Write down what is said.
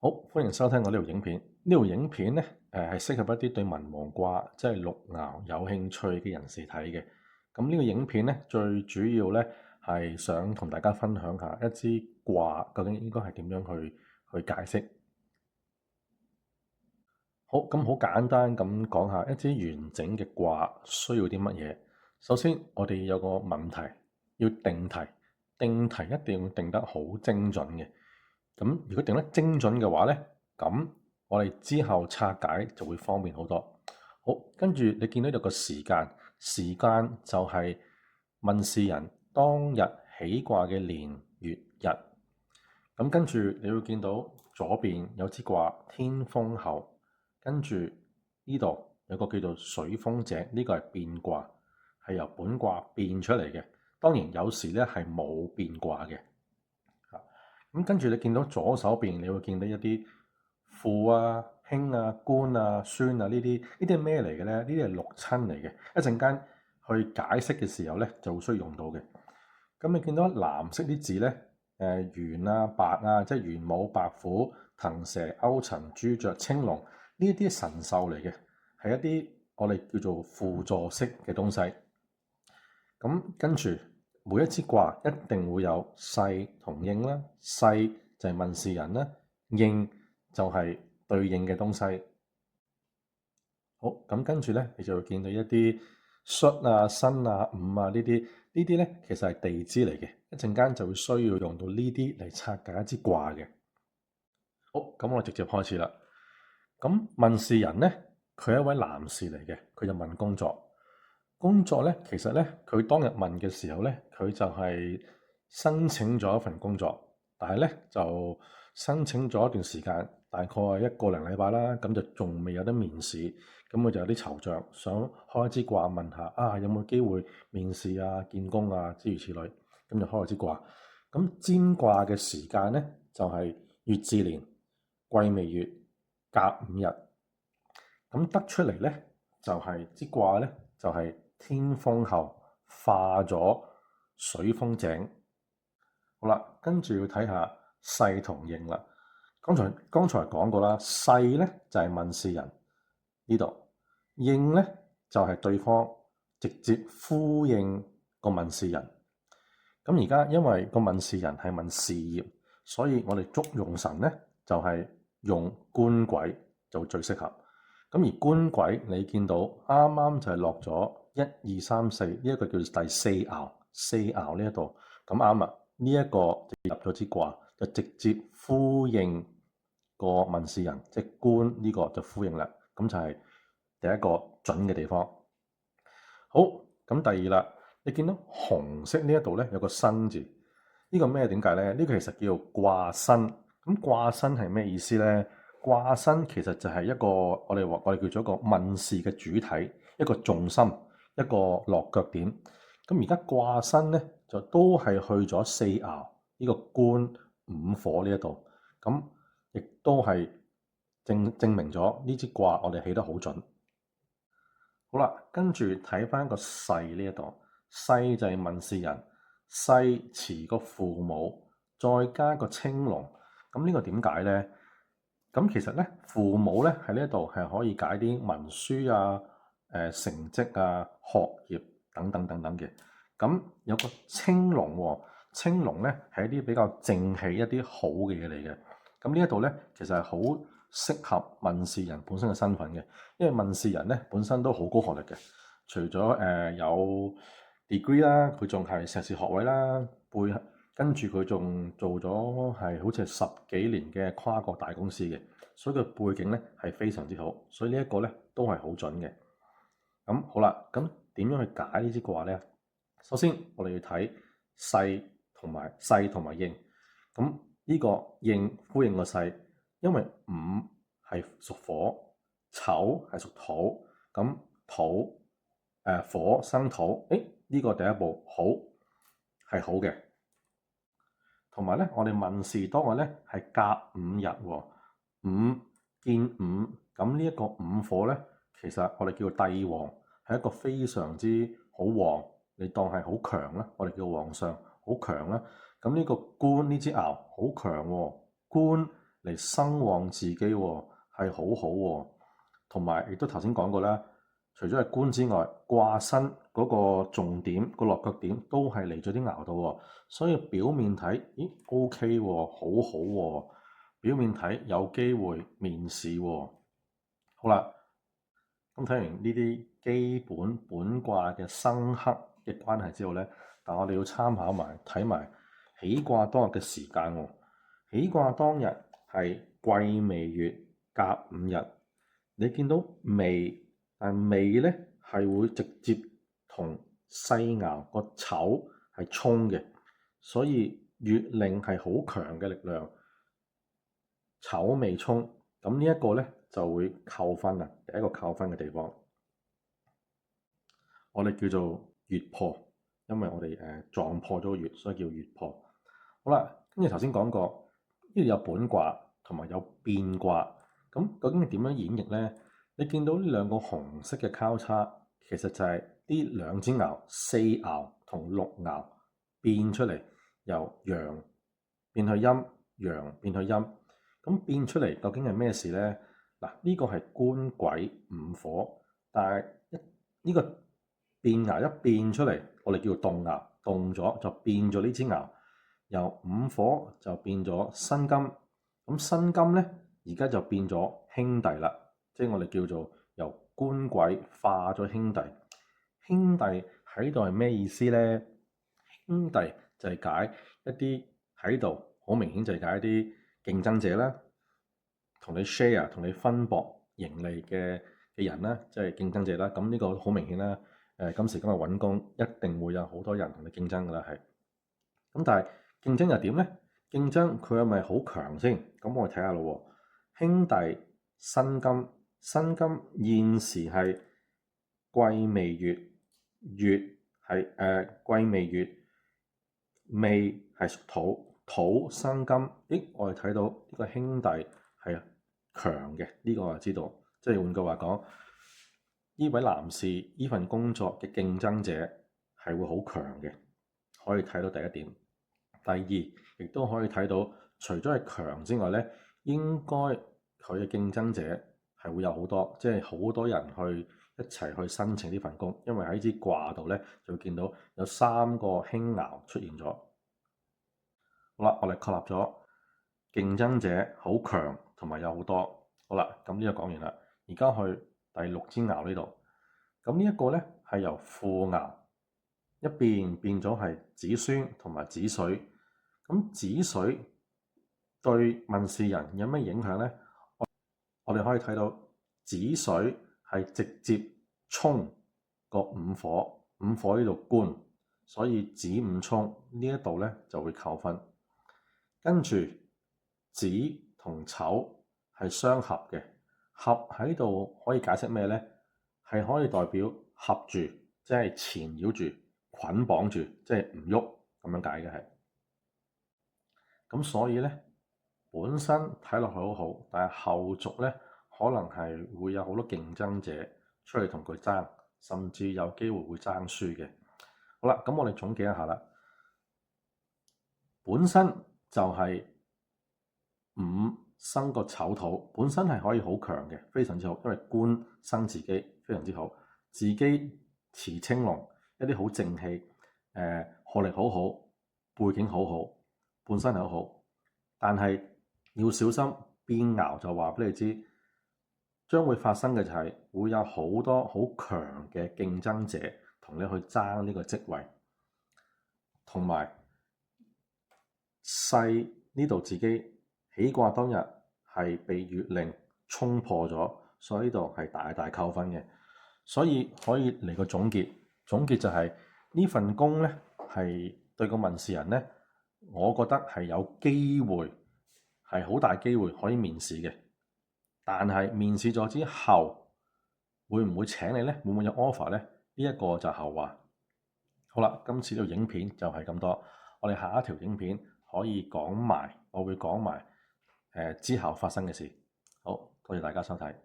好，歡迎收聽我呢條影片。呢條影片咧，係適合一啲對文王卦即係六爻有興趣嘅人士睇嘅。咁呢個影片咧，最主要咧係想同大家分享下一支卦究竟應該係點樣去解釋。好，咁好簡單咁講下一支完整嘅卦需要啲乜嘢。首先，我哋有個問題要定題，定題一定要定得好精準嘅。咁如果定得精準嘅話咧，咁我哋之後拆解就會方便好多。好，跟住你見到有個時間，時間就係問事人當日起卦嘅年月日。咁跟住你會見到左邊有支卦天風後，跟住呢度有個叫做水風井，呢個係變卦，係由本卦變出嚟嘅。當然有時咧係冇變卦嘅。咁跟住你見到左手邊，你會見到一啲父啊、兄啊、官啊、孫啊呢啲係咩嚟嘅咧？呢啲係六親嚟嘅。一陣間去解釋嘅時候咧，就會需要用到嘅。咁你見到藍色啲字咧，玄啊、白啊，即係玄武、白虎、騰蛇、勾陳、朱雀、青龍，呢啲神獸嚟嘅，係一啲我哋叫做輔助式嘅東西。咁跟住每一支卦一定會有勢同應啦，勢就係問事人啦，應就係對應嘅東西。好，咁跟住咧，你就會見到一啲戌啊、申啊、午啊呢啲咧，其實係地支嚟嘅。一陣間就會需要用到呢啲嚟拆解一支卦嘅。好，咁我直接開始啦。咁問事人咧，佢係一位男士嚟嘅，佢就問工作。工作咧，其實咧，佢當日問嘅時候咧，佢就係申請咗一份工作，但係咧就申請咗一段時間，大概1個零禮拜啦，咁就仲未有得面試，咁佢就有啲惆悵，想開一支卦問下啊，有冇機會面試啊、見工啊諸如此類，咁就開咗支卦。咁占卦嘅時間咧就係乙巳年癸未月甲午日，咁得出嚟咧就係支卦咧就係天風後化咗水風井。好啦，跟住要睇下勢同應啦。剛才講過啦，勢咧就係問事人呢度，應咧就係對方直接呼應個問事人。咁而家因為個問事人係問事業，所以我哋捉用神咧就係用官鬼就最適合。咁而官鬼你見到啱啱就係落咗1、2、3、4呢一個叫第四爻，四爻呢一度咁啱啊！呢一個入咗支卦就直接呼應個問事人，即係官呢個就呼應啦。咁就係第一個準嘅地方。好，咁第二啦，你見到紅色呢一度咧有個申字，呢個咩點解咧？呢個其實叫做卦身。咁卦身係咩意思咧？卦身其實就係一個我哋叫做一個問事嘅主體，一個重心，一個落腳點。咁而家卦身咧就都係去咗四爻呢個官午火呢一度，咁亦都係證明咗呢支卦我哋起得好準。好啦，跟住睇翻個勢呢一度，勢就係問事人，勢辭個父母，再加個青龍。咁呢個點解咧？咁其實咧，父母咧喺呢一度係可以解啲文書啊、成績啊、學業等等等等嘅。咁有個青龍喎，青龍咧係一啲比較正氣一啲好嘅嘢嚟嘅。咁呢一度咧，其實係好適合問事人本身嘅身份嘅，因為問事人咧本身都好高學歷嘅，除咗有 degree 啦，佢仲係碩士學位啦，跟住佢仲做咗係好似係10幾年嘅跨國大公司嘅，所以佢背景咧係非常之好，所以呢一個咧都係好準嘅。咁好啦，咁點樣去解呢支卦咧？首先我哋要睇勢同埋應。咁呢個應呼應個勢，因為午係屬火，丑係屬土，咁土火生土，呢個第一步好係好嘅。同埋咧，我哋問事當日咧係甲午日喎，午見午，咁呢一個午火咧，其實我哋叫帝王，係一個非常之好旺，你當係好強啦，我哋叫皇上好強啦。咁呢個官呢支爻好強喎，官嚟生旺自己喎，係好好喎。同埋亦都頭先講過啦，除咗係官之外，卦身嗰個重點、個落腳點都係嚟咗啲爻度喎，所以表面睇，咦 OK 喎，好好喎，表面睇有機會面試喎。好啦，咁睇完呢啲基本本卦嘅生剋嘅關係之後咧，但我哋要參考埋睇埋起卦當日嘅時間喎。起卦當日係癸未月甲午日，你見到未，但係未咧係會直接同細爻個丑係衝嘅，所以月令係好強嘅力量。丑未衝，咁呢一個咧就會扣分啦。第一個扣分嘅地方，我哋叫做月破，因為我哋撞破咗個月，所以叫月破。好啦，跟住頭先講過，呢度有本卦同埋有變卦，咁究竟係點樣演繹咧？你見到呢兩個紅色嘅交叉，其實就係呢兩支爻四爻同六爻變出嚟，由陽變去陰，陽變去陰。咁變出嚟究竟係咩事咧？嗱，呢個係官鬼午火，但係呢個變爻一變出嚟，我哋叫做動爻，動咗就變咗呢支爻，由午火就變咗申金。咁申金咧，而家就變咗兄弟啦，即係我哋叫做由官鬼化咗兄弟。兄弟喺度係咩意思咧？兄弟就係解一啲喺度好明顯就係解一啲競爭者啦，同你 share 同你分薄盈利嘅人啦，即係競爭者啦。咁呢個好明顯啦。今時今日揾工一定會有好多人同你競爭噶啦，係。咁但係競爭又點咧？競爭佢係咪好強先？咁我哋睇下咯。兄弟申金，申金現時係癸未月，月係癸未月，未係屬土，土生金。咦，我哋睇到呢個兄弟係強嘅，呢個我就知道。即係換句話講，呢位男士呢份工作嘅競爭者係會好強嘅，可以睇到第一點。第二，亦都可以睇到，除咗係強之外咧，應該佢嘅競爭者係會有好多，即係好多人去一齊去申請呢份工，因為喺支卦度咧就會見到有三個兄爻出現咗。好啦，我哋確立咗競爭者好強同埋有好多。好啦，咁呢個講完啦，而家去第六支爻呢度。咁呢一個咧係由父爻一變咗係子孫同埋子水。咁子水對問事人有咩影響咧？我哋可以睇到子水係直接衝個午火，午火呢度官，所以子午衝呢一度咧就會扣分。跟住子同丑係相合嘅，合喺度可以解釋咩咧？係可以代表合住，即係纏繞住、捆綁住，即係唔喐咁樣解嘅係。咁所以咧，本身睇落去好好，但係後續咧可能係會有好多競爭者出嚟同佢爭，甚至有機會會爭輸嘅。好啦，咁我哋總結一下啦。本身就係午生個丑土，本身係可以好強嘅，非常之好，因為官生自己非常之好，自己持青龍，一啲好正氣，學歷好好，背景好好。本身係好好，但係要小心變爻，就話俾你知，將會發生嘅就係會有好多好強嘅競爭者同你去爭呢個職位，同埋細呢度自己起卦當日係被月令衝破咗，所以呢度係大大扣分嘅。所以可以嚟個總結，總結就係呢份工咧係對個問事人咧。我覺得係有機會，係好大機會可以面試嘅。但係面試咗之後，會唔會請你呢？會唔會有 offer 呢？呢一個就後話。好啦，今次呢條影片就係咁多。我哋下一條影片可以講埋，我會講埋之後發生嘅事。好，多謝大家收睇。